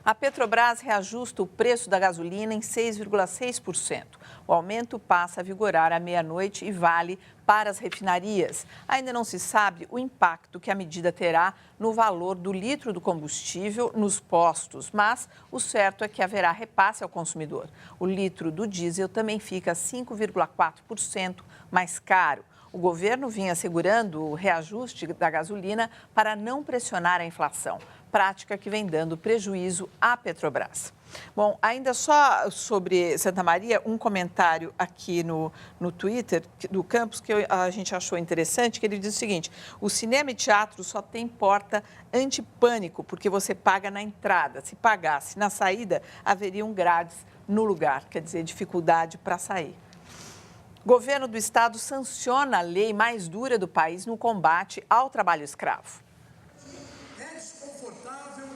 A Petrobras reajusta o preço da gasolina em 6,6%. O aumento passa a vigorar à meia-noite e vale para as refinarias. Ainda não se sabe o impacto que a medida terá no valor do litro do combustível nos postos, mas o certo é que haverá repasse ao consumidor. O litro do diesel também fica 5,4% mais caro. O governo vinha assegurando o reajuste da gasolina para não pressionar a inflação, prática que vem dando prejuízo à Petrobras. Bom, ainda só sobre Santa Maria, um comentário aqui no Twitter do Campos que a gente achou interessante, que ele diz o seguinte: o cinema e teatro só tem porta antipânico, porque você paga na entrada. Se pagasse na saída, haveriam grades no lugar, quer dizer, dificuldade para sair. Governo do estado sanciona a lei mais dura do país no combate ao trabalho escravo.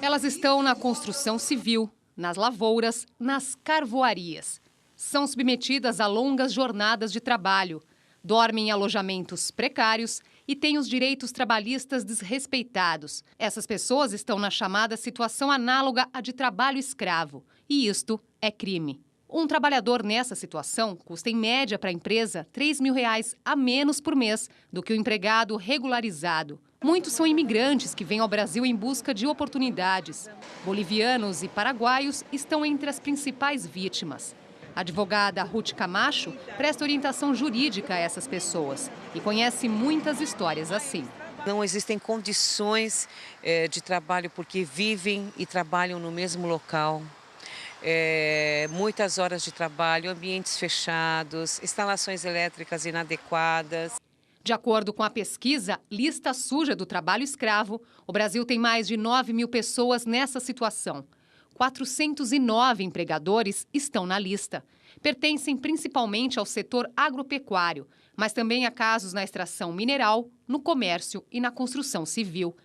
Elas estão na construção civil, nas lavouras, nas carvoarias. São submetidas a longas jornadas de trabalho, dormem em alojamentos precários e têm os direitos trabalhistas desrespeitados. Essas pessoas estão na chamada situação análoga à de trabalho escravo, e isto é crime. Um trabalhador nessa situação custa, em média, para a empresa R$ 3.000 a menos por mês do que o empregado regularizado. Muitos são imigrantes que vêm ao Brasil em busca de oportunidades. Bolivianos e paraguaios estão entre as principais vítimas. A advogada Ruth Camacho presta orientação jurídica a essas pessoas e conhece muitas histórias assim. Não existem condições de trabalho porque vivem e trabalham no mesmo local. Muitas horas de trabalho, ambientes fechados, instalações elétricas inadequadas. De acordo com a pesquisa Lista Suja do Trabalho Escravo, o Brasil tem mais de 9.000 pessoas nessa situação. 409 empregadores estão na lista. Pertencem principalmente ao setor agropecuário, mas também há casos na extração mineral, no comércio e na construção civil.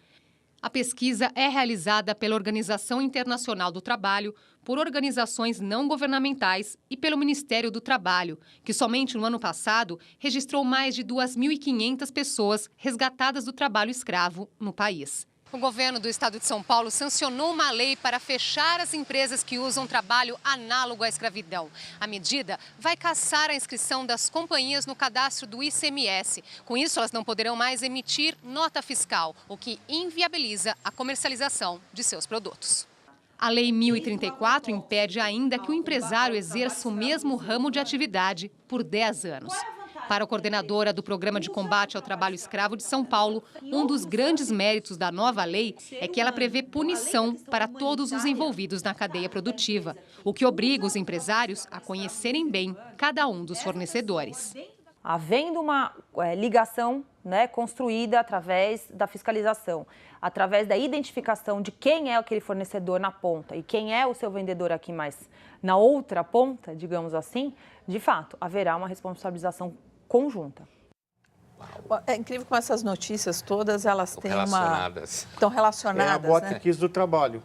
A pesquisa é realizada pela Organização Internacional do Trabalho, por organizações não governamentais e pelo Ministério do Trabalho, que somente no ano passado registrou mais de 2.500 pessoas resgatadas do trabalho escravo no país. O governo do estado de São Paulo sancionou uma lei para fechar as empresas que usam trabalho análogo à escravidão. A medida vai cassar a inscrição das companhias no cadastro do ICMS. Com isso, elas não poderão mais emitir nota fiscal, o que inviabiliza a comercialização de seus produtos. A Lei 1.034 impede ainda que o empresário exerça o mesmo ramo de atividade por 10 anos. Para a coordenadora do Programa de Combate ao Trabalho Escravo de São Paulo, um dos grandes méritos da nova lei é que ela prevê punição para todos os envolvidos na cadeia produtiva, o que obriga os empresários a conhecerem bem cada um dos fornecedores. Havendo uma ligação, construída através da fiscalização, através da identificação de quem é aquele fornecedor na ponta e quem é o seu vendedor aqui mais na outra ponta, digamos assim, de fato, haverá uma responsabilização conjunta. É incrível como essas notícias todas, elas têm estão relacionadas. É a botiquis do trabalho.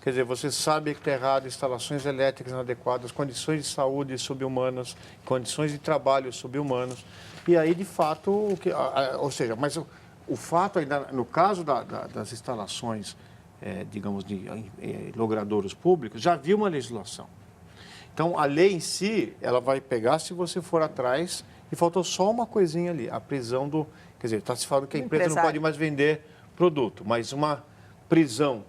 Quer dizer, você sabe que está errado, instalações elétricas inadequadas, condições de saúde subhumanas, condições de trabalho subhumanas. E aí, de fato, ou seja, mas o fato ainda, no caso das instalações, digamos, de logradouros públicos, já havia uma legislação. Então, a lei em si, ela vai pegar se você for atrás, e faltou só uma coisinha ali, a prisão do... Quer dizer, está se falando que a empresa não pode mais vender produto, mas uma prisão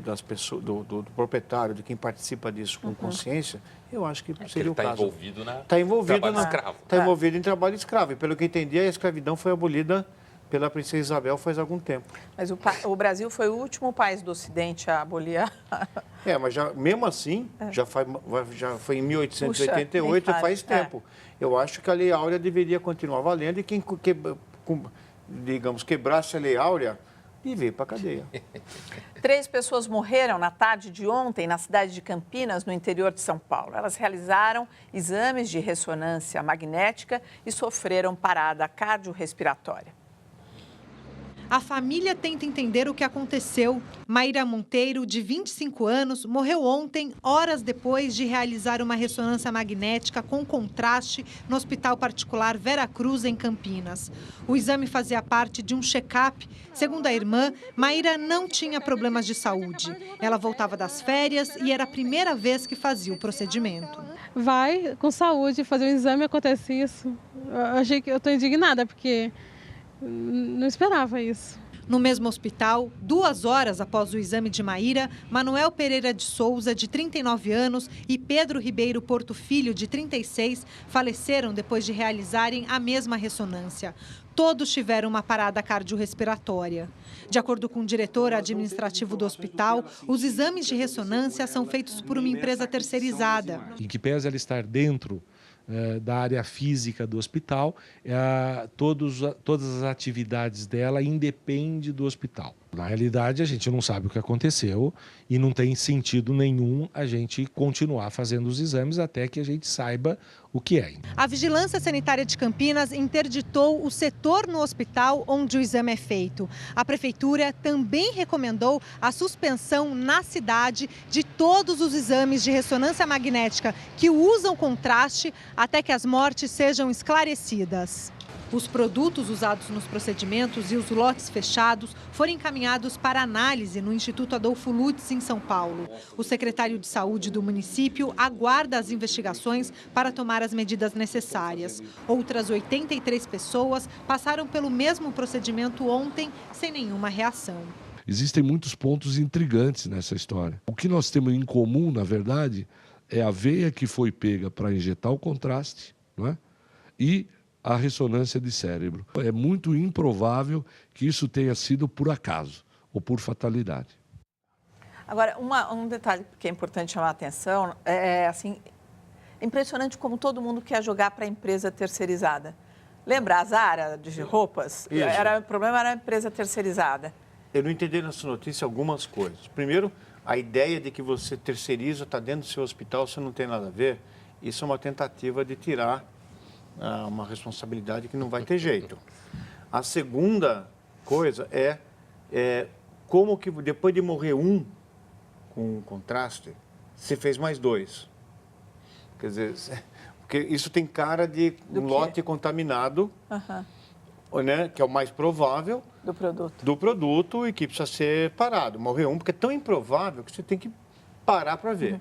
das pessoas, do proprietário, de quem participa disso com consciência, eu acho que seria o caso. Está envolvido no trabalho escravo. Está envolvido em trabalho escravo. E pelo que eu entendi, a escravidão foi abolida pela princesa Isabel faz algum tempo. Mas o Brasil foi o último país do Ocidente a abolir. Mas mesmo assim, já foi em 1888, já faz tempo. Eu acho que a Lei Áurea deveria continuar valendo e quem, digamos, quebrasse a Lei Áurea, e veio para a cadeia. 3 pessoas morreram na tarde de ontem na cidade de Campinas, no interior de São Paulo. Elas realizaram exames de ressonância magnética e sofreram parada cardiorrespiratória. A família tenta entender o que aconteceu. Maíra Monteiro, de 25 anos, morreu ontem, horas depois de realizar uma ressonância magnética com contraste no Hospital Particular Vera Cruz, em Campinas. O exame fazia parte de um check-up. Segundo a irmã, Maíra não tinha problemas de saúde. Ela voltava das férias e era a primeira vez que fazia o procedimento. Vai com saúde fazer o exame, acontece isso. Eu estou indignada porque não esperava isso. No mesmo hospital, 2 horas após o exame de Maíra, Manuel Pereira de Souza, de 39 anos, e Pedro Ribeiro Porto Filho, de 36, faleceram depois de realizarem a mesma ressonância. Todos tiveram uma parada cardiorrespiratória. De acordo com o diretor administrativo do hospital, os exames de ressonância são feitos por uma empresa terceirizada. Em que pese ela estar dentro da área física do hospital, todas as atividades dela independem do hospital. Na realidade, a gente não sabe o que aconteceu e não tem sentido nenhum a gente continuar fazendo os exames até que a gente saiba o que é. A Vigilância Sanitária de Campinas interditou o setor no hospital onde o exame é feito. A Prefeitura também recomendou a suspensão na cidade de todos os exames de ressonância magnética que usam contraste até que as mortes sejam esclarecidas. Os produtos usados nos procedimentos e os lotes fechados foram encaminhados para análise no Instituto Adolfo Lutz, em São Paulo. O secretário de Saúde do município aguarda as investigações para tomar as medidas necessárias. Outras 83 pessoas passaram pelo mesmo procedimento ontem sem nenhuma reação. Existem muitos pontos intrigantes nessa história. O que nós temos em comum, na verdade, é a veia que foi pega para injetar o contraste, não é? E a ressonância de cérebro. É muito improvável que isso tenha sido por acaso ou por fatalidade. Agora, um detalhe que é importante chamar a atenção é assim, impressionante como todo mundo quer jogar para a empresa terceirizada. Lembra a Zara de roupas? O problema era a empresa terceirizada. Eu não entendi nessa notícia algumas coisas. Primeiro, a ideia de que você terceiriza, está dentro do seu hospital, você não tem nada a ver, isso é uma tentativa de tirar uma responsabilidade que não vai ter jeito. A segunda coisa é como que depois de morrer um com contraste, se fez mais 2. Quer dizer, porque isso tem cara de um lote contaminado, né, que é o mais provável do produto e que precisa ser parado. Morreu um, porque é tão improvável que você tem que parar para ver.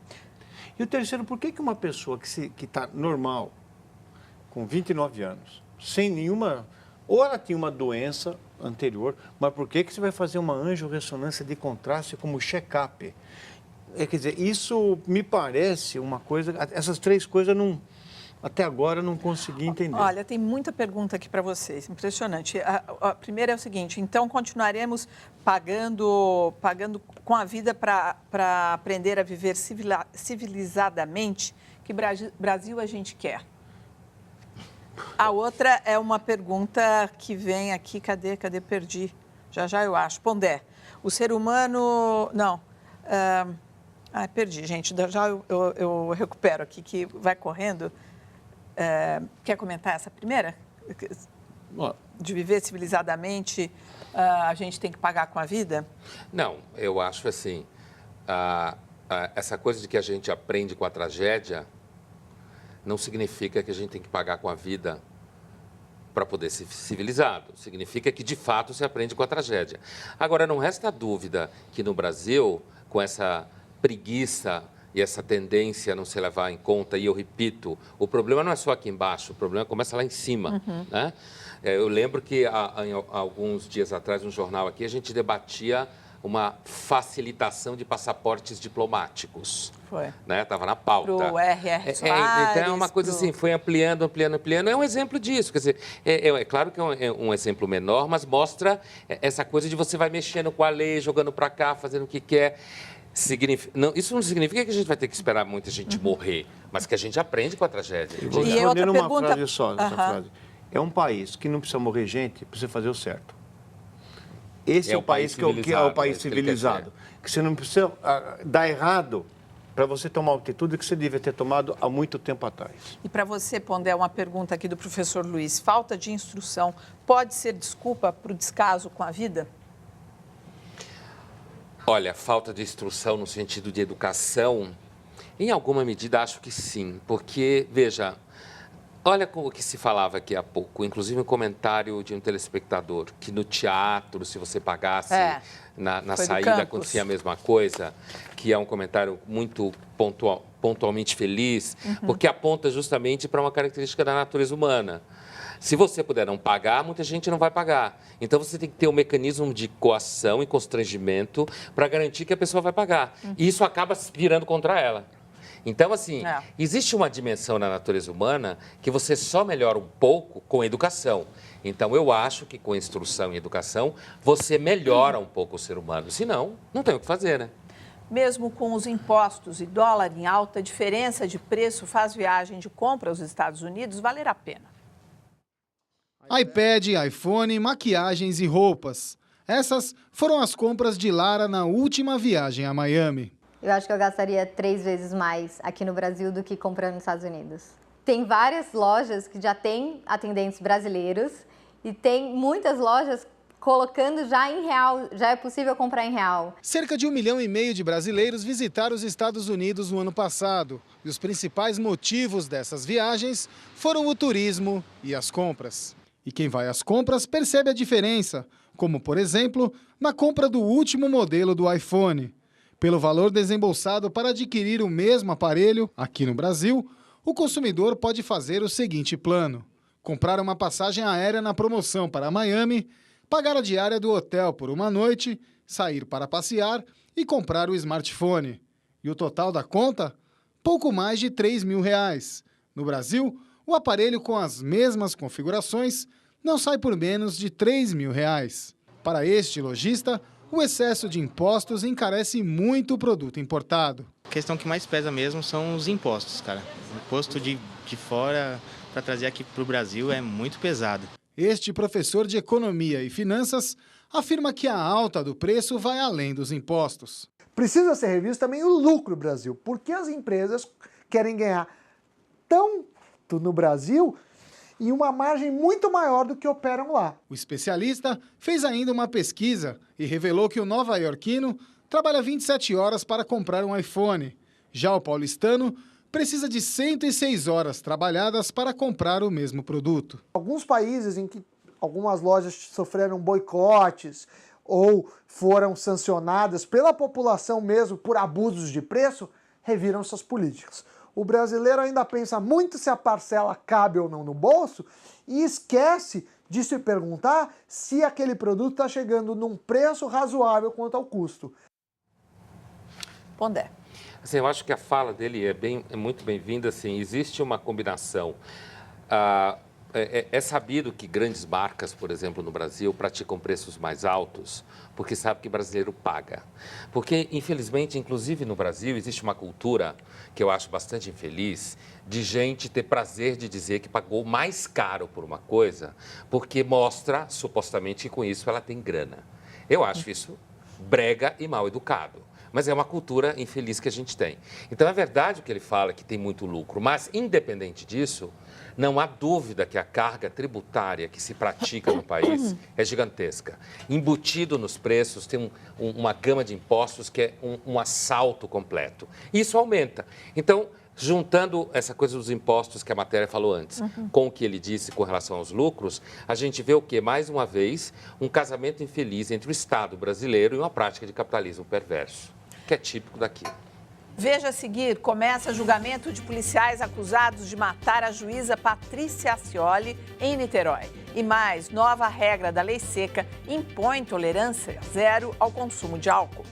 E o terceiro, por que uma pessoa que está normal, com 29 anos, sem nenhuma... Ou ela tinha uma doença anterior, mas por que você vai fazer uma angiorressonância de contraste como check-up? Quer dizer, isso me parece uma coisa... Essas 3 coisas até agora eu não consegui entender. Olha, tem muita pergunta aqui para vocês, impressionante. A primeira é o seguinte, então continuaremos pagando com a vida para aprender a viver civilizadamente? Que Brasil a gente quer? A outra é uma pergunta que vem aqui, cadê? Perdi. Já eu acho. Pondé, o ser humano... Não. Perdi, gente. Já eu recupero aqui, que vai correndo. Quer comentar essa primeira? De viver civilizadamente, a gente tem que pagar com a vida? Não, eu acho assim, essa coisa de que a gente aprende com a tragédia não significa que a gente tem que pagar com a vida para poder ser civilizado. Significa que, de fato, se aprende com a tragédia. Agora, não resta dúvida que no Brasil, com essa preguiça e essa tendência a não se levar em conta, e eu repito, o problema não é só aqui embaixo, o problema começa lá em cima. Né? Eu lembro que há alguns dias atrás, no jornal aqui, a gente debatia uma facilitação de passaportes diplomáticos. Foi. Estava na pauta. Para o R.R. Soares. Então, é uma coisa assim, foi ampliando. É um exemplo disso. Quer dizer, é claro que é um exemplo menor, mas mostra essa coisa de você vai mexendo com a lei, jogando para cá, fazendo o que quer. Isso não significa que a gente vai ter que esperar muita gente morrer, mas que a gente aprende com a tragédia. E outra pergunta... uma frase só, essa frase. É um país que não precisa morrer gente, precisa fazer o certo. Esse é o país que é o país civilizado. Que você não precisa dar errado para você tomar uma atitude que você devia ter tomado há muito tempo atrás. E para você, Pondé, uma pergunta aqui do professor Luiz. Falta de instrução pode ser desculpa para o descaso com a vida? Olha, falta de instrução no sentido de educação, em alguma medida acho que sim, porque, veja, olha o que se falava aqui há pouco, inclusive um comentário de um telespectador, que no teatro, se você pagasse na saída, acontecia a mesma coisa, que é um comentário muito pontualmente feliz, porque aponta justamente para uma característica da natureza humana. Se você puder não pagar, muita gente não vai pagar. Então, você tem que ter um mecanismo de coação e constrangimento para garantir que a pessoa vai pagar. E isso acaba virando contra ela. Então, assim, existe uma dimensão na natureza humana que você só melhora um pouco com a educação. Então, eu acho que com instrução e educação, você melhora um pouco o ser humano. Senão, não tem o que fazer, né? Mesmo com os impostos e dólar em alta, a diferença de preço faz viagem de compra aos Estados Unidos valer a pena. iPad, iPhone, maquiagens e roupas. Essas foram as compras de Lara na última viagem a Miami. Eu acho que eu gastaria 3 vezes mais aqui no Brasil do que comprando nos Estados Unidos. Tem várias lojas que já têm atendentes brasileiros e tem muitas lojas colocando já em real, já é possível comprar em real. Cerca de 1,5 milhão de brasileiros visitaram os Estados Unidos no ano passado. E os principais motivos dessas viagens foram o turismo e as compras. E quem vai às compras percebe a diferença, como, por exemplo, na compra do último modelo do iPhone. Pelo valor desembolsado para adquirir o mesmo aparelho, aqui no Brasil, o consumidor pode fazer o seguinte plano: comprar uma passagem aérea na promoção para Miami, pagar a diária do hotel por uma noite, sair para passear e comprar o smartphone. E o total da conta? Pouco mais de R$3.000. No Brasil, o aparelho com as mesmas configurações não sai por menos de R$3.000. Para este lojista, o excesso de impostos encarece muito o produto importado. A questão que mais pesa mesmo são os impostos, cara. O imposto de fora para trazer aqui para o Brasil é muito pesado. Este professor de Economia e Finanças afirma que a alta do preço vai além dos impostos. Precisa ser revisto também o lucro do Brasil, porque as empresas querem ganhar tanto no Brasil e uma margem muito maior do que operam lá. O especialista fez ainda uma pesquisa e revelou que o nova-iorquino trabalha 27 horas para comprar um iPhone. Já o paulistano precisa de 106 horas trabalhadas para comprar o mesmo produto. Alguns países em que algumas lojas sofreram boicotes ou foram sancionadas pela população mesmo por abusos de preço, reviram suas políticas. O brasileiro ainda pensa muito se a parcela cabe ou não no bolso e esquece de se perguntar se aquele produto está chegando num preço razoável quanto ao custo. Pondé. Assim, eu acho que a fala dele é muito bem-vinda. Assim, existe uma combinação. É sabido que grandes marcas, por exemplo, no Brasil, praticam preços mais altos porque sabe que brasileiro paga. Porque, infelizmente, inclusive no Brasil, existe uma cultura que eu acho bastante infeliz de gente ter prazer de dizer que pagou mais caro por uma coisa porque mostra, supostamente, que com isso ela tem grana. Eu acho isso brega e mal educado. Mas é uma cultura infeliz que a gente tem. Então, é verdade o que ele fala, que tem muito lucro, mas, independente disso, não há dúvida que a carga tributária que se pratica no país é gigantesca. Embutido nos preços, tem uma gama de impostos que é um assalto completo. E isso aumenta. Então, juntando essa coisa dos impostos que a matéria falou antes, com o que ele disse com relação aos lucros, a gente vê o quê? Mais uma vez, um casamento infeliz entre o Estado brasileiro e uma prática de capitalismo perverso, que é típico daqui. Veja a seguir, começa julgamento de policiais acusados de matar a juíza Patrícia Ascioli em Niterói. E mais, nova regra da Lei Seca impõe tolerância zero ao consumo de álcool.